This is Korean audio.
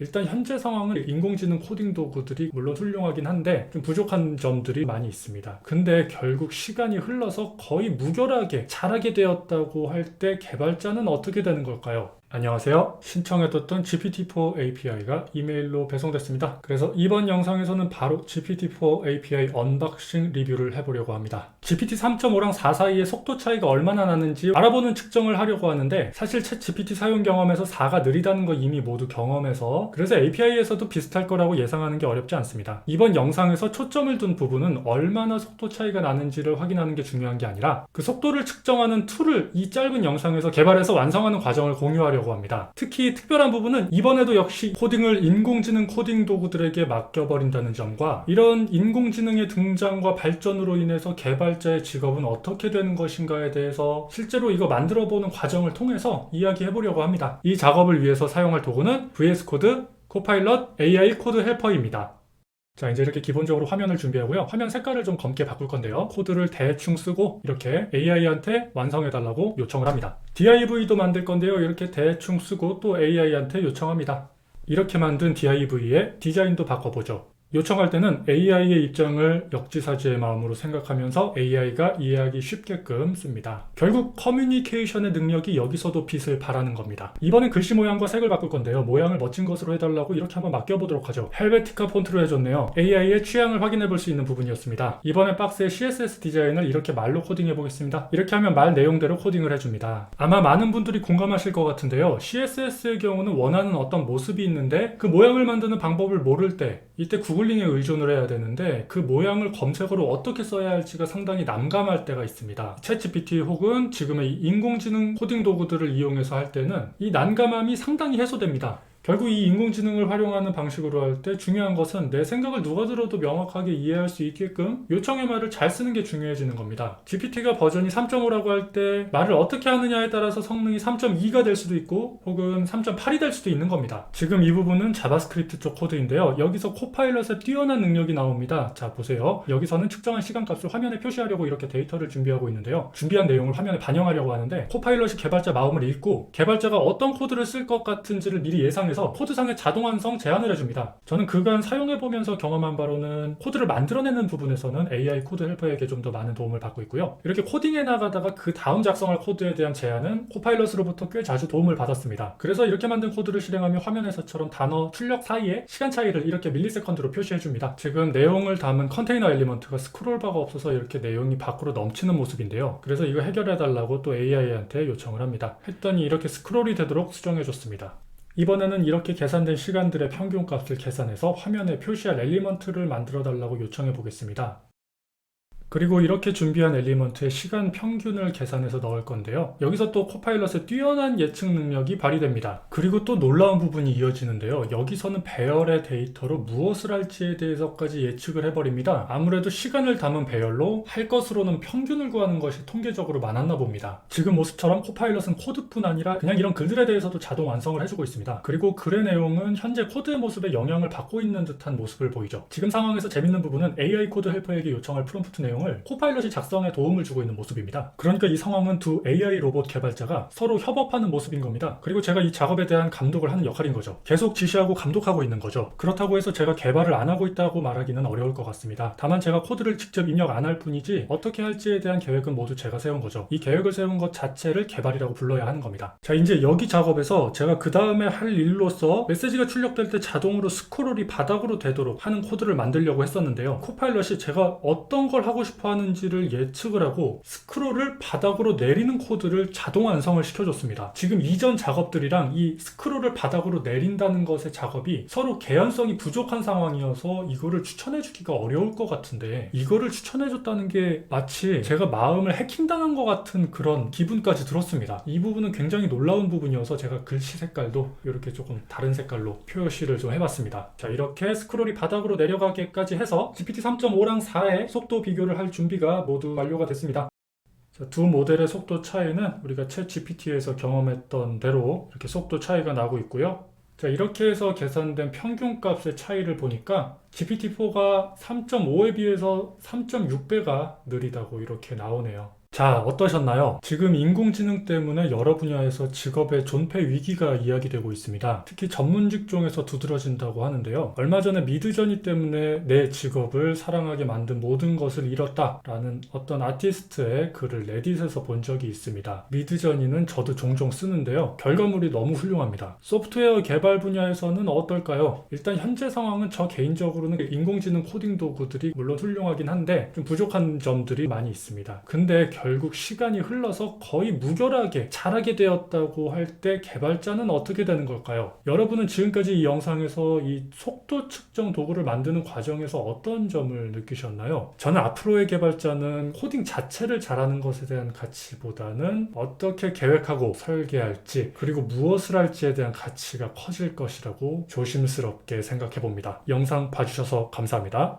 일단 현재 상황은 인공지능 코딩 도구들이 물론 훌륭하긴 한데 좀 부족한 점들이 많이 있습니다. 근데 결국 시간이 흘러서 거의 무결하게 잘하게 되었다고 할 때 개발자는 어떻게 되는 걸까요? 안녕하세요. 신청해뒀던 GPT-4 API가 이메일로 배송됐습니다. 그래서 이번 영상에서는 바로 GPT-4 API 언박싱 리뷰를 해보려고 합니다. GPT 3.5랑 4 사이의 속도 차이가 얼마나 나는지 알아보는 측정을 하려고 하는데 사실 챗 GPT 사용 경험에서 4가 느리다는 거 이미 모두 경험해서 그래서 API에서도 비슷할 거라고 예상하는 게 어렵지 않습니다. 이번 영상에서 초점을 둔 부분은 얼마나 속도 차이가 나는지를 확인하는 게 중요한 게 아니라 그 속도를 측정하는 툴을 이 짧은 영상에서 개발해서 완성하는 과정을 공유하려고 합니다. 특히 특별한 부분은 이번에도 역시 코딩을 인공지능 코딩 도구들에게 맡겨버린다는 점과 이런 인공지능의 등장과 발전으로 인해서 개발자의 직업은 어떻게 되는 것인가에 대해서 실제로 이거 만들어보는 과정을 통해서 이야기해보려고 합니다. 이 작업을 위해서 사용할 도구는 VS 코드, 코파일럿, AI 코드 헬퍼입니다. 자, 이제 이렇게 기본적으로 화면을 준비하고요. 화면 색깔을 좀 검게 바꿀 건데요. 코드를 대충 쓰고 이렇게 AI한테 완성해달라고 요청을 합니다. DIV도 만들 건데요. 이렇게 대충 쓰고 또 AI한테 요청합니다. 이렇게 만든 DIV의 디자인도 바꿔보죠. 요청할 때는 AI의 입장을 역지사지의 마음으로 생각하면서 AI가 이해하기 쉽게끔 씁니다. 결국 커뮤니케이션의 능력이 여기서도 빛을 발하는 겁니다. 이번엔 글씨 모양과 색을 바꿀 건데요. 모양을 멋진 것으로 해달라고 이렇게 한번 맡겨보도록 하죠. 헬베티카 폰트로 해줬네요. AI의 취향을 확인해 볼 수 있는 부분이었습니다. 이번엔 박스의 CSS 디자인을 이렇게 말로 코딩해 보겠습니다. 이렇게 하면 말 내용대로 코딩을 해줍니다. 아마 많은 분들이 공감하실 것 같은데요. CSS의 경우는 원하는 어떤 모습이 있는데 그 모양을 만드는 방법을 모를 때 이때 구글링에 의존을 해야 되는데 그 모양을 검색어로 어떻게 써야 할지가 상당히 난감할 때가 있습니다. 챗GPT 혹은 지금의 인공지능 코딩 도구들을 이용해서 할 때는 이 난감함이 상당히 해소됩니다. 결국 이 인공지능을 활용하는 방식으로 할 때 중요한 것은 내 생각을 누가 들어도 명확하게 이해할 수 있게끔 요청의 말을 잘 쓰는 게 중요해지는 겁니다. GPT가 버전이 3.5라고 할 때 말을 어떻게 하느냐에 따라서 성능이 3.2가 될 수도 있고 혹은 3.8이 될 수도 있는 겁니다. 지금 이 부분은 자바스크립트 쪽 코드인데요. 여기서 코파일럿의 뛰어난 능력이 나옵니다. 자, 보세요. 여기서는 측정한 시간값을 화면에 표시하려고 이렇게 데이터를 준비하고 있는데요. 준비한 내용을 화면에 반영하려고 하는데 코파일럿이 개발자 마음을 읽고 개발자가 어떤 코드를 쓸 것 같은지를 미리 예상해서 코드상의 자동 완성 제안을 해줍니다. 저는 그간 사용해보면서 경험한 바로는 코드를 만들어내는 부분에서는 AI 코드 헬퍼에게 좀 더 많은 도움을 받고 있고요. 이렇게 코딩해 나가다가 그 다음 작성할 코드에 대한 제안은 코파일럿으로부터 꽤 자주 도움을 받았습니다. 그래서 이렇게 만든 코드를 실행하며 화면에서처럼 단어 출력 사이에 시간 차이를 이렇게 밀리세컨드로 표시해줍니다. 지금 내용을 담은 컨테이너 엘리먼트가 스크롤바가 없어서 이렇게 내용이 밖으로 넘치는 모습인데요. 그래서 이거 해결해달라고 또 AI한테 요청을 합니다. 했더니 이렇게 스크롤이 되도록 수정해줬습니다. 이번에는 이렇게 계산된 시간들의 평균값을 계산해서 화면에 표시할 엘리먼트를 만들어 달라고 요청해 보겠습니다. 그리고 이렇게 준비한 엘리먼트의 시간 평균을 계산해서 넣을 건데요. 여기서 또 코파일럿의 뛰어난 예측 능력이 발휘됩니다. 그리고 또 놀라운 부분이 이어지는데요. 여기서는 배열의 데이터로 무엇을 할지에 대해서까지 예측을 해버립니다. 아무래도 시간을 담은 배열로 할 것으로는 평균을 구하는 것이 통계적으로 많았나 봅니다. 지금 모습처럼 코파일럿은 코드뿐 아니라 그냥 이런 글들에 대해서도 자동 완성을 해주고 있습니다. 그리고 글의 내용은 현재 코드의 모습에 영향을 받고 있는 듯한 모습을 보이죠. 지금 상황에서 재밌는 부분은 AI 코드 헬퍼에게 요청할 프롬프트 내용 코파일럿이 작성에 도움을 주고 있는 모습입니다. 그러니까 이 상황은 두 AI 로봇 개발자가 서로 협업하는 모습인 겁니다. 그리고 제가 이 작업에 대한 감독을 하는 역할인 거죠. 계속 지시하고 감독하고 있는 거죠. 그렇다고 해서 제가 개발을 안 하고 있다고 말하기는 어려울 것 같습니다. 다만 제가 코드를 직접 입력 안 할 뿐이지 어떻게 할지에 대한 계획은 모두 제가 세운 거죠. 이 계획을 세운 것 자체를 개발이라고 불러야 하는 겁니다. 자, 이제 여기 작업에서 제가 그 다음에 할 일로서 메시지가 출력될 때 자동으로 스크롤이 바닥으로 되도록 하는 코드를 만들려고 했었는데요. 코파일럿이 제가 어떤 걸 하고 싶어 하는지를 예측을 하고 스크롤을 바닥으로 내리는 코드를 자동 완성을 시켜줬습니다. 지금 이전 작업들이랑 이 스크롤을 바닥으로 내린다는 것의 작업이 서로 개연성이 부족한 상황이어서 이거를 추천해주기가 어려울 것 같은데 이거를 추천해줬다는 게 마치 제가 마음을 해킹당한 것 같은 그런 기분까지 들었습니다. 이 부분은 굉장히 놀라운 부분이어서 제가 글씨 색깔도 이렇게 조금 다른 색깔로 표시를 좀 해봤습니다. 자, 이렇게 스크롤이 바닥으로 내려가게까지 해서 GPT 3.5랑 4의 속도 비교를 할 준비가 모두 완료가 됐습니다. 자, 두 모델의 속도 차이는 우리가 챗 GPT에서 경험했던 대로 이렇게 속도 차이가 나고 있고요. 자, 이렇게 해서 계산된 평균값의 차이를 보니까 GPT-4가 3.5에 비해서 3.6배가 느리다고 이렇게 나오네요. 자, 어떠셨나요? 지금 인공지능 때문에 여러 분야에서 직업의 존폐 위기가 이야기되고 있습니다. 특히 전문 직종에서 두드러진다고 하는데요. 얼마 전에 미드저니 때문에 내 직업을 사랑하게 만든 모든 것을 잃었다라는 어떤 아티스트의 글을 레딧에서 본 적이 있습니다. 미드저니는 저도 종종 쓰는데요. 결과물이 너무 훌륭합니다. 소프트웨어 개발 분야에서는 어떨까요? 일단 현재 상황은 저 개인적으로는 인공지능 코딩 도구들이 물론 훌륭하긴 한데 좀 부족한 점들이 많이 있습니다. 근데 결국 시간이 흘러서 거의 무결하게 잘하게 되었다고 할 때 개발자는 어떻게 되는 걸까요? 여러분은 지금까지 이 영상에서 이 속도 측정 도구를 만드는 과정에서 어떤 점을 느끼셨나요? 저는 앞으로의 개발자는 코딩 자체를 잘하는 것에 대한 가치보다는 어떻게 계획하고 설계할지 그리고 무엇을 할지에 대한 가치가 커질 것이라고 조심스럽게 생각해 봅니다. 영상 봐주셔서 감사합니다.